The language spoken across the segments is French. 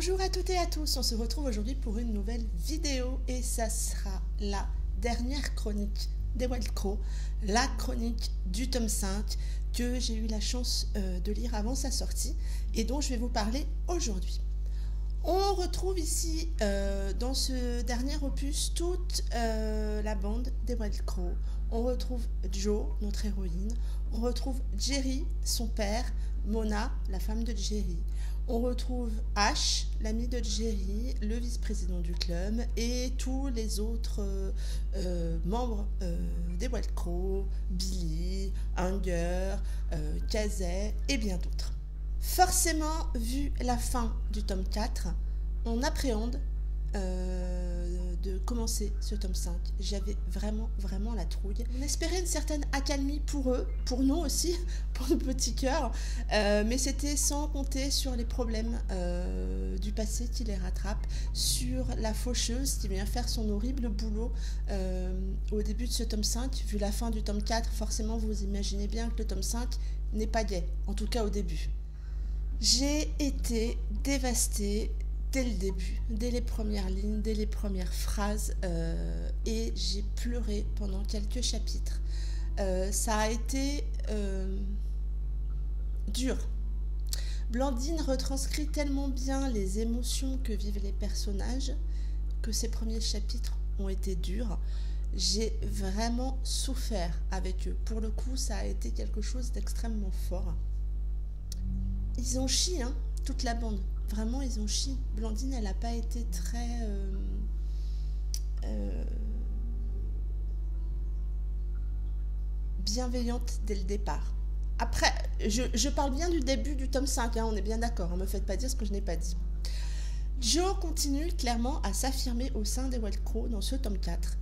Bonjour à toutes et à tous, on se retrouve aujourd'hui pour une nouvelle vidéo et ça sera la dernière chronique des Wild Crow, la chronique du tome 5 que j'ai eu la chance de lire avant sa sortie et dont je vais vous parler aujourd'hui. On retrouve ici dans ce dernier opus toute la bande des Wild Crow. On retrouve Jo, notre héroïne. On retrouve Jerry, son père, Mona, la femme de Jerry. On retrouve Ash, l'ami de Jerry, le vice-président du club et tous les autres membres des Wild Crow, Billy, Hunger, Kazay et bien d'autres. Forcément, vu la fin du tome 4, on appréhende de commencer ce tome 5. J'avais vraiment la trouille. On espérait une certaine accalmie pour eux, pour nous aussi, pour nos petits cœurs, mais c'était sans compter sur les problèmes du passé qui les rattrapent, sur la faucheuse qui vient faire son horrible boulot au début de ce tome 5. Vu la fin du tome 4, forcément vous imaginez bien que le tome 5 n'est pas gai, en tout cas au début. J'ai été dévastée dès le début, dès les premières lignes, dès les premières phrases, et j'ai pleuré pendant quelques chapitres. Ça a été dur. Blandine retranscrit tellement bien les émotions que vivent les personnages que ces premiers chapitres ont été durs. J'ai vraiment souffert avec eux. Pour le coup, ça a été quelque chose d'extrêmement fort. Ils ont chié, hein, toute la bande. Vraiment, ils ont chié. Blandine, elle n'a pas été très... bienveillante dès le départ. Après, je parle bien du début du tome 5, hein, on est bien d'accord, ne me faites pas dire ce que je n'ai pas dit. Jo continue clairement à s'affirmer au sein des Wild Crow dans ce tome 4.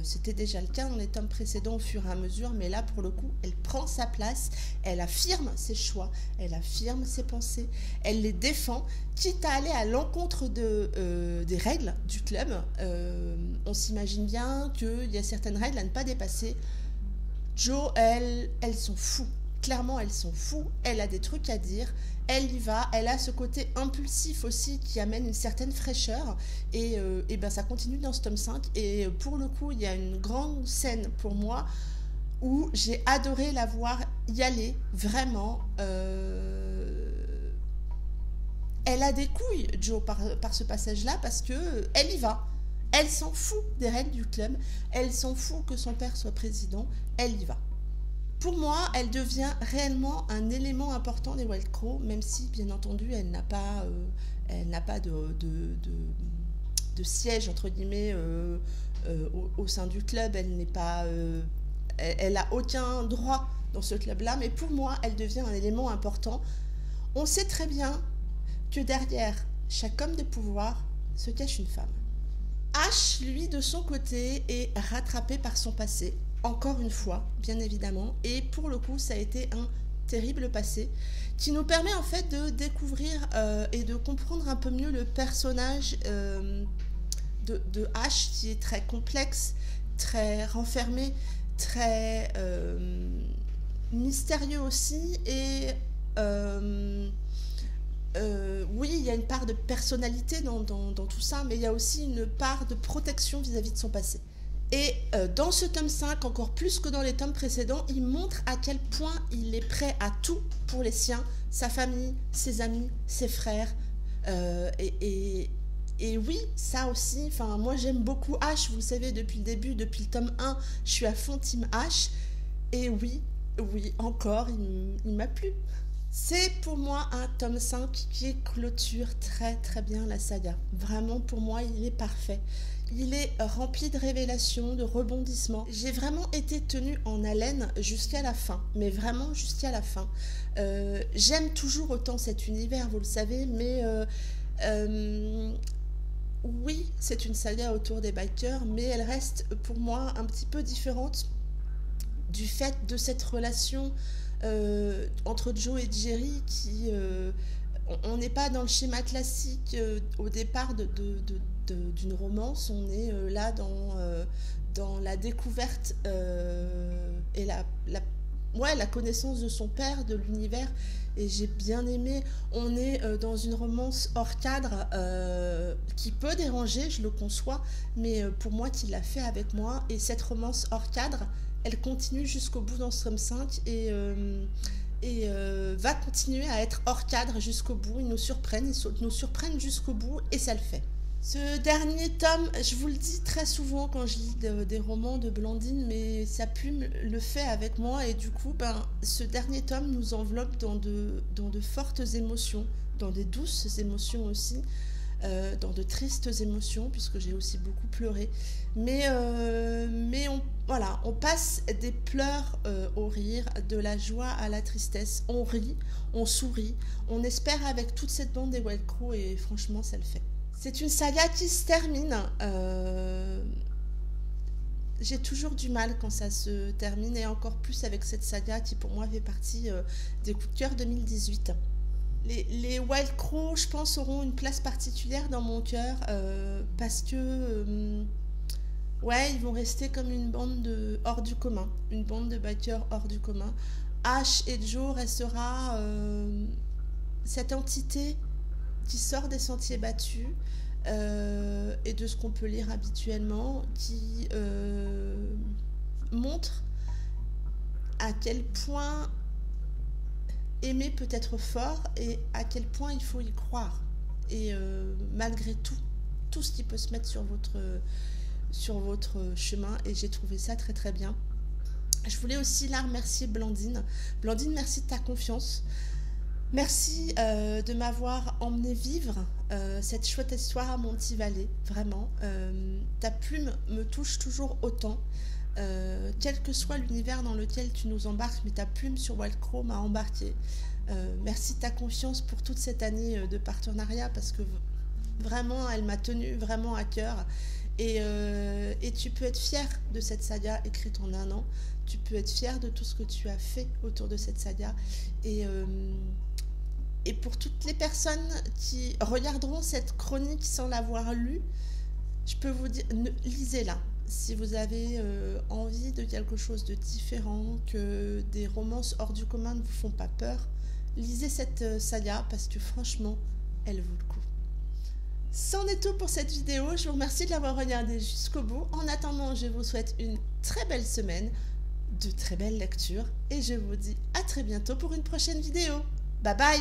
C'était déjà le cas dans les tomes précédents au fur et à mesure, mais là pour le coup elle prend sa place, elle affirme ses choix, elle affirme ses pensées, elle les défend, quitte à aller à l'encontre des règles du club. On s'imagine bien qu'il y a certaines règles à ne pas dépasser. Jo, elle s'en fout. Clairement, elle s'en fout, elle a des trucs à dire, elle y va, elle a ce côté impulsif aussi qui amène une certaine fraîcheur et ben ça continue dans ce tome 5 et pour le coup, il y a une grande scène pour moi où j'ai adoré la voir y aller, vraiment. Elle a des couilles, Jo, par ce passage-là parce que elle y va. Elle s'en fout des règles du club, elle s'en fout que son père soit président, elle y va. Pour moi, elle devient réellement un élément important des Wild Crow, même si, bien entendu, elle n'a pas de siège, entre guillemets, au sein du club. Elle n'est pas... elle n'a aucun droit dans ce club-là, mais pour moi, elle devient un élément important. On sait très bien que derrière chaque homme de pouvoir se cache une femme. Ash, lui, de son côté, est rattrapé par son passé. Encore une fois, bien évidemment, et pour le coup, ça a été un terrible passé qui nous permet en fait de découvrir et de comprendre un peu mieux le personnage de Ash qui est très complexe, très renfermé, très mystérieux aussi et oui, il y a une part de personnalité dans tout ça, mais il y a aussi une part de protection vis-à-vis de son passé. Et dans ce tome 5, encore plus que dans les tomes précédents, il montre à quel point il est prêt à tout pour les siens, sa famille, ses amis, ses frères. Et oui, ça aussi, moi j'aime beaucoup Ash, vous le savez, depuis le début, depuis le tome 1, je suis à fond team Ash. Et oui, encore, il m'a plu. C'est pour moi un tome 5 qui clôture très bien la saga. Vraiment, pour moi, il est parfait. Il est rempli de révélations, de rebondissements. J'ai vraiment été tenue en haleine jusqu'à la fin, mais vraiment jusqu'à la fin. J'aime toujours autant cet univers, vous le savez, mais oui, c'est une saga autour des bikers, mais elle reste pour moi un petit peu différente du fait de cette relation entre Jo et Jerry qui... on n'est pas dans le schéma classique au départ d'une romance, on est là dans la découverte et ouais, la connaissance de son père, de l'univers, et j'ai bien aimé. On est dans une romance hors cadre qui peut déranger, je le conçois, mais pour moi, qui l'a fait avec moi, et cette romance hors cadre, elle continue jusqu'au bout dans ce tome 5 et va continuer à être hors cadre jusqu'au bout. Ils nous surprennent jusqu'au bout, et ça le fait. Ce dernier tome, je vous le dis très souvent quand je lis des romans de Blandine, mais sa plume le fait avec moi, et du coup, ce dernier tome nous enveloppe dans de fortes émotions, dans des douces émotions aussi, dans de tristes émotions, puisque j'ai aussi beaucoup pleuré. Mais voilà, on passe des pleurs au rire, de la joie à la tristesse. On rit, on sourit, on espère avec toute cette bande des Wild Crow, et franchement, ça le fait. C'est une saga qui se termine. J'ai toujours du mal quand ça se termine, et encore plus avec cette saga qui pour moi fait partie des coups de cœur 2018. Les Wild Crow, je pense, auront une place particulière dans mon cœur parce que ouais, ils vont rester comme une bande hors du commun, une bande de bikers hors du commun. Ash et Joe restera cette entité qui sort des sentiers battus et de ce qu'on peut lire habituellement, qui montre à quel point aimer peut être fort et à quel point il faut y croire. Et malgré tout ce qui peut se mettre sur votre chemin, et j'ai trouvé ça très très bien. Je voulais aussi là remercier Blandine. Blandine, merci de ta confiance. Merci de m'avoir emmené vivre cette chouette histoire à Monty Valley, vraiment. Ta plume me touche toujours autant, quel que soit l'univers dans lequel tu nous embarques, mais ta plume sur Wild Crow m'a embarqué. Merci de ta confiance pour toute cette année de partenariat, parce que vraiment, elle m'a tenue vraiment à cœur. Et tu peux être fier de cette saga écrite en 1 an. Tu peux être fier de tout ce que tu as fait autour de cette saga. Et pour toutes les personnes qui regarderont cette chronique sans l'avoir lue, je peux vous dire, lisez-la. Si vous avez envie de quelque chose de différent, que des romances hors du commun ne vous font pas peur, lisez cette saga, parce que franchement, elle vaut le coup. C'en est tout pour cette vidéo. Je vous remercie de l'avoir regardée jusqu'au bout. En attendant, je vous souhaite une très belle semaine, de très belles lectures, et je vous dis à très bientôt pour une prochaine vidéo. Bye bye!